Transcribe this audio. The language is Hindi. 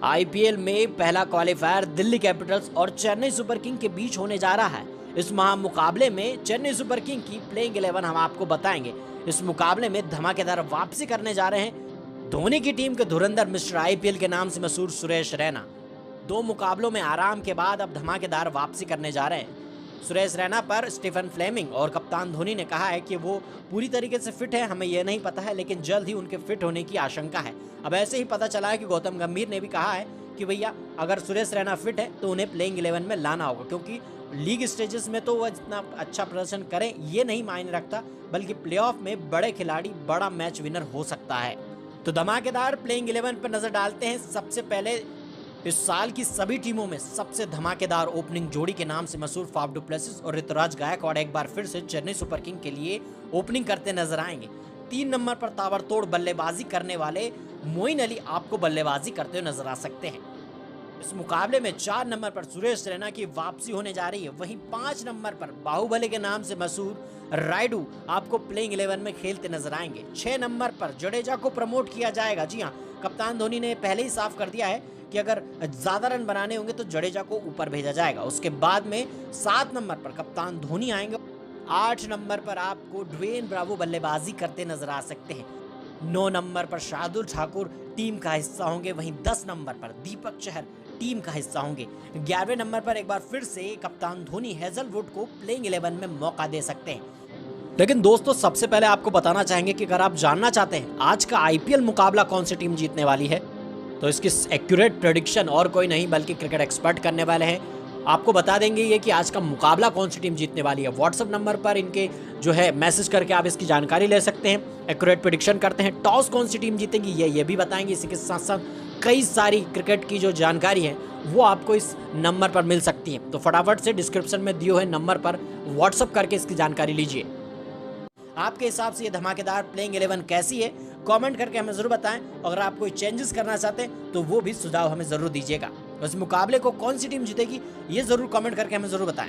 आईपीएल में पहला क्वालिफायर दिल्ली कैपिटल्स और चेन्नई सुपर किंग के बीच होने जा रहा है। इस महामुकाबले में चेन्नई सुपर किंग की प्लेइंग 11 हम आपको बताएंगे। इस मुकाबले में धमाकेदार वापसी करने जा रहे हैं धोनी की टीम के धुरंधर मिस्टर आईपीएल के नाम से मशहूर सुरेश रैना। 2 मुकाबलों में आराम के बाद अब धमाकेदार वापसी करने जा रहे हैं। सुरेश रैना पर स्टीफन फ्लेमिंग और कप्तान धोनी ने कहा है कि वो पूरी तरीके से फिट है, हमें यह नहीं पता है, लेकिन जल्द ही उनके फिट होने की आशंका है। अब ऐसे ही पता चला है कि गौतम गंभीर ने भी कहा है कि भैया अगर सुरेश रैना फिट है तो उन्हें प्लेइंग 11 में लाना होगा, क्योंकि लीग स्टेजेस में तो वह जितना अच्छा प्रदर्शन करें ये नहीं मायने रखता, बल्कि प्लेऑफ में बड़े खिलाड़ी बड़ा मैच विनर हो सकता है। तो धमाकेदार प्लेइंग 11 पर नजर डालते हैं। सबसे पहले इस साल की सभी टीमों में सबसे धमाकेदार ओपनिंग जोड़ी के नाम से मशहूर फाफ डु प्लेसिस और ऋतुराज गायकवाड़ एक बार फिर से चेन्नई सुपर किंग के लिए ओपनिंग करते नजर आएंगे। 3 नंबर पर ताबड़तोड़ बल्लेबाजी करने वाले मोइन अली आपको बल्लेबाजी करते हुए नजर आ सकते हैं। इस मुकाबले में 4 नंबर पर सुरेश रैना की वापसी होने जा रही है। वहीं 5 नंबर पर बाहुबली के नाम से मशहूर रायडू आपको प्लेइंग 11 में खेलते नजर आएंगे। 6 नंबर पर जडेजा को प्रमोट किया जाएगा। जी हाँ, कप्तान धोनी ने पहले ही साफ कर दिया है कि अगर ज्यादा रन बनाने होंगे तो जडेजा को ऊपर भेजा जाएगा। उसके बाद में 7 नंबर पर कप्तान धोनी आएंगे। 8 नंबर पर आपको ड्वेन ब्रावो बल्लेबाजी करते नजर आ सकते हैं। 9 नंबर पर शार्दुल ठाकुर टीम का हिस्सा होंगे। वहीं 10 नंबर पर दीपक चहर टीम का हिस्सा होंगे। 11वें नंबर पर एक बार फिर से कप्तान धोनी हेजलवुड को प्लेइंग 11 में मौका दे सकते हैं। लेकिन दोस्तों, सबसे पहले आपको बताना चाहेंगे कि अगर आप जानना चाहते हैं आज का आईपीएल मुकाबला कौन सी टीम जीतने वाली है, तो इसकी एक्यूरेट प्रेडिक्शन और कोई नहीं बल्कि क्रिकेट एक्सपर्ट करने वाले हैं। आपको बता देंगे ये कि आज का मुकाबला कौन सी टीम जीतने वाली है। व्हाट्सएप नंबर पर इनके जो है मैसेज करके आप इसकी जानकारी ले सकते हैं। एक्यूरेट प्रेडिक्शन करते हैं। टॉस कौन सी टीम जीतेगी ये भी बताएंगे। इसी के साथ साथ कई सारी क्रिकेट की जो जानकारी है वो आपको इस नंबर पर मिल सकती है। तो फटाफट से डिस्क्रिप्शन में दिए हुए नंबर पर व्हाट्सएप करके इसकी जानकारी लीजिए। आपके हिसाब से ये धमाकेदार प्लेइंग 11 कैसी है, कमेंट करके हमें जरूर बताएं। अगर आप कोई चेंजेस करना चाहते हैं तो वो भी सुझाव हमें जरूर दीजिएगा। इस मुकाबले को कौन सी टीम जीतेगी ये जरूर कमेंट करके हमें जरूर बताएं।